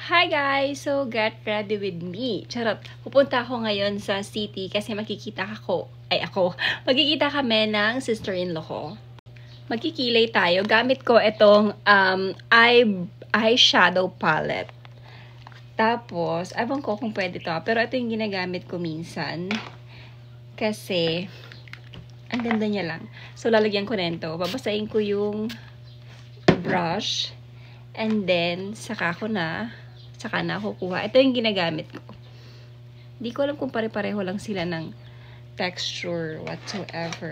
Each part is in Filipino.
Hi guys! So, get ready with me. Charot. Pupunta ako ngayon sa city kasi makikita magkikita kami ng sister-in-law ko. Magkikilay tayo. Gamit ko itong eyeshadow palette. Tapos, ewan ko kung pwede to. Pero ito yung ginagamit ko minsan. Kasi, ang ganda niya lang. So, lalagyan ko nito. Babasahin ko yung brush. And then, saka na kukuha. Ito yung ginagamit ko. Hindi ko alam kung pare-pareho lang sila ng texture whatsoever.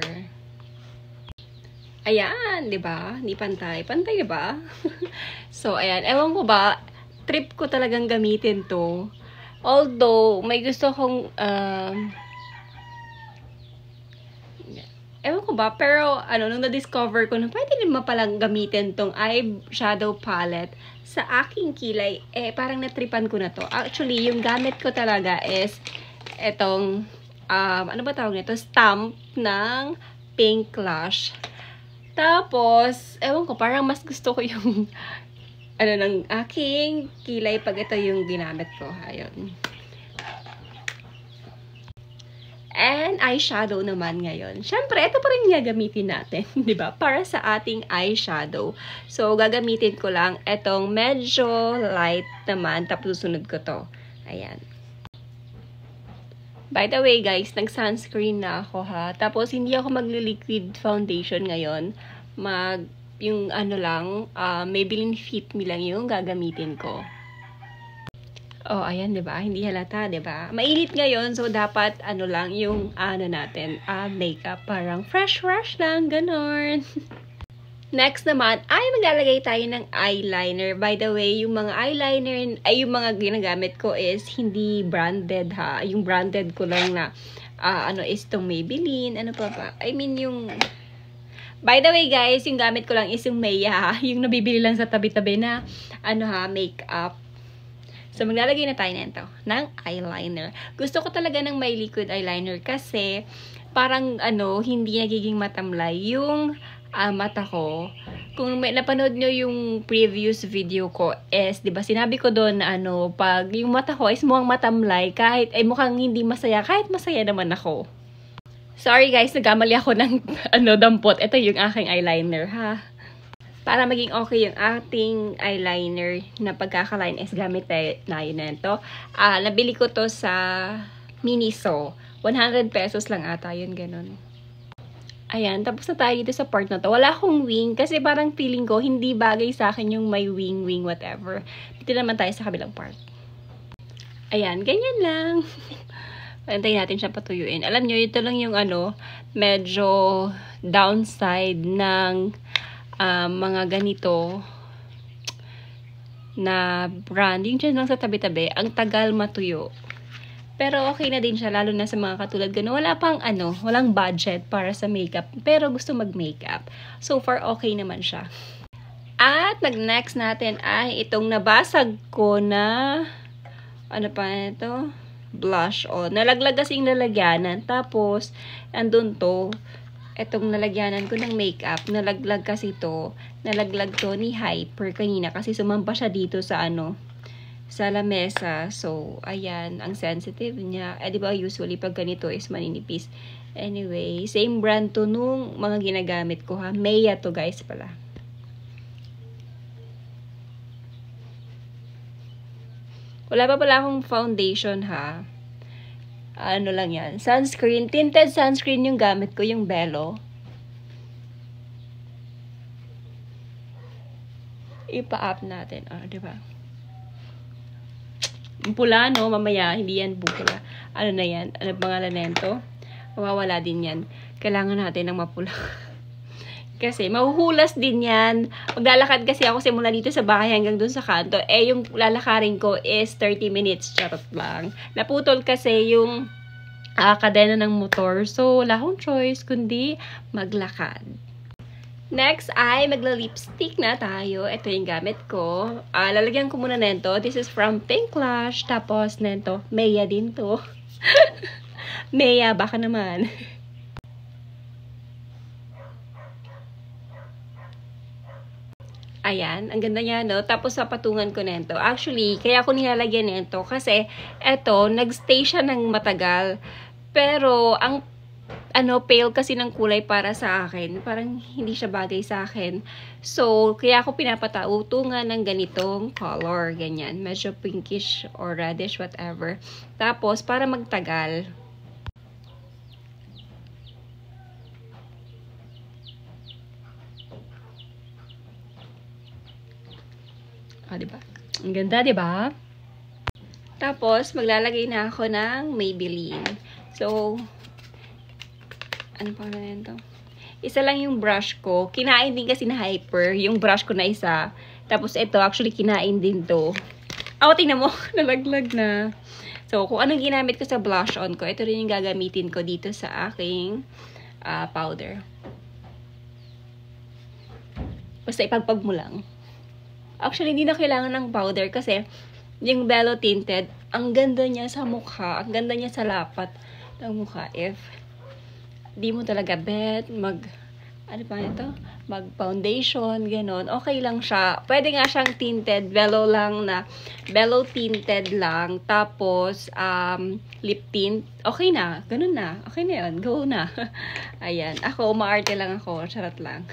Ayan, 'di ba? Hindi pantay. Pantay 'di ba? So, ayan. Ewan ko ba, trip ko talagang gamitin 'to. Although, may gusto kong ewan ko ba, pero nung na-discover ko na pwede naman palang gamitin tong eyeshadow palette sa aking kilay, parang natripan ko na to. Actually, yung gamit ko talaga is etong, ano ba tawag nito? Stamp ng Pink Lash. Tapos, ewan ko, parang mas gusto ko yung, ng aking kilay pag ito yung ginamit ko. Ayun. And eyeshadow naman ngayon. Syempre, ito pa rin gagamitin natin, 'di ba? Para sa ating eyeshadow. So, gagamitin ko lang etong medyo light naman, tapos susunod ko 'to. Ayan. By the way, guys, nag-sunscreen na ako ha. Tapos hindi ako magli-liquid foundation ngayon. Yung Maybelline Fit Me lang yung gagamitin ko. Oh, ayan, 'di ba? Hindi halata, 'di ba? Mainit ngayon, so dapat yung natin, makeup parang fresh lang, ganon. Next naman, ay maglalagay tayo ng eyeliner. By the way, yung mga eyeliner yung mga ginagamit ko is hindi branded ha. Yung branded ko lang na is tong Maybelline, By the way, guys, yung gamit ko lang is yung Maya, yung nabibili lang sa tabi-tabi na makeup. So, maglalagay na tayo nito ng eyeliner. Gusto ko talaga ng may liquid eyeliner kasi parang hindi nagiging matamlay yung mata ko. Kung napanood nyo yung previous video ko is, 'di ba, sinabi ko doon na pag yung mata ko is mukhang matamlay kahit mukhang hindi masaya, kahit masaya naman ako. Sorry guys, nagkamali ako ng dampot. Ito yung aking eyeliner ha. Para maging okay yung ating eyeliner na pagkakaline is gamit tayo na ito. Nabili ko to sa Miniso. 100 pesos lang ata yun, ganun. Ayan, tapos na tayo dito sa part na to. Wala akong wing kasi parang feeling ko hindi bagay sa akin yung may wing, whatever. Dito naman tayo sa kabilang part. Ayan, ganyan lang. Antayin natin siya patuyuin. Alam nyo, ito lang yung medyo downside ng mga ganito na brand. Yung dyan lang sa tabi-tabi, ang tagal matuyo. Pero okay na din siya, lalo na sa mga katulad gano'n. Wala pang walang budget para sa makeup, pero gusto mag-makeup. So far, okay naman siya. At nag-next natin ay itong nabasag ko na blush on. Nalaglag kasing lalagyanan. Tapos, andun to. Etong nalagyanan ko ng makeup, nalaglag to ni Hyper kanina kasi sumampa siya dito sa sa lamesa. So, ayan, ang sensitive niya. Di ba usually pag ganito is maninipis. Anyway, same brand to nung mga ginagamit ko ha. Maya to guys pala. Wala pa pala akong foundation ha. Lang yan. Sunscreen. Tinted sunscreen yung gamit ko, yung Bello. Ipa-up natin. Diba? Pula, no? Mamaya, hindi yan pula. Na yan? Ano pangalan na yan to? Mawawala din yan. Kailangan natin ng mapula. Kasi, mahuhulas din yan. Maglalakad kasi ako simula dito sa bahay hanggang dun sa kanto. Yung lalakarin ko is 30 minutes. Charot lang. Naputol kasi yung kadena ng motor. So, wala akong choice kundi maglakad. Next ay magla-lipstick na tayo. Ito yung gamit ko. Lalagyan ko muna nito. This is from Pink Lash. Tapos nito, Maya din to. Maya, baka naman. Ayan, ang ganda niya, no? Tapos, sa patungan ko nito. Actually, kaya ako nilalagyan nito kasi, eto, nagstay siya ng matagal. Pero, ang pale kasi ng kulay para sa akin. Parang hindi siya bagay sa akin. So, kaya ako pinapatautungan ng ganitong color. Ganyan. Medyo pinkish or reddish, whatever. Tapos, para magtagal. Diba? Ang ganda, diba? Tapos, maglalagay na ako ng Maybelline. So, ano pa na ito? Isa lang yung brush ko. Kinain din kasi na Hyper. Yung brush ko na isa. Tapos, ito, actually, kinain din to. Tingnan mo. Nalaglag na. So, kung anong ginamit ko sa blush on ko, ito rin yung gagamitin ko dito sa aking powder. Basta ipagpag mo lang. Actually, hindi na kailangan ng powder kasi yung Bello Tinted, ang ganda niya sa mukha, ang ganda niya sa lapat ng mukha. If di mo talaga bet, mag-foundation, ganon, okay lang siya. Pwede nga siyang tinted, Bello Tinted lang, tapos, lip tint, okay na, ganun na, okay na yun, go na. Ayan, ako, umaarte lang ako, charot lang.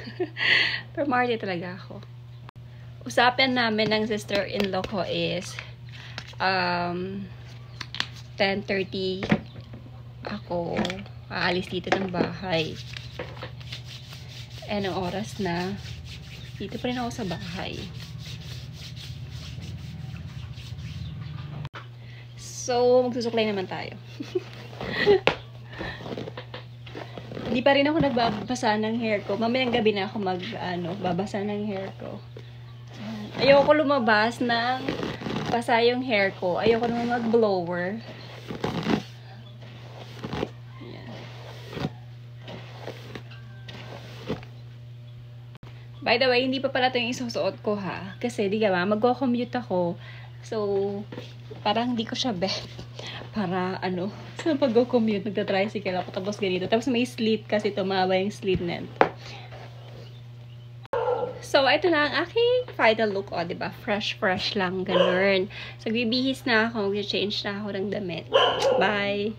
Pero umaarte talaga ako. Usapan namin ng sister-in-law ko is 10:30 ako aalis dito ng bahay. Anong oras na? Dito pa rin ako sa bahay. So, magsusuklay naman tayo. Hindi pa rin ako nagbabasa ng hair ko. Mamayang gabi na ako babasa ng hair ko. Ayoko lumabas ng basa yung hair ko. Ayoko naman mag-blower. Ayan. By the way, hindi pa pala ito yung isusuot ko ha. Kasi, di ba, mag-commute ako. So, parang hindi ko siya bet. Para, sa pag-commute, nagta-tricycle ako. Tapos ganito. Tapos may slit kasi tumaba yung slit net. So, ito na ang aking final look. O, diba? Fresh lang. Ganun. So, bibihis na ako. Mag-change na ako ng damit. Bye!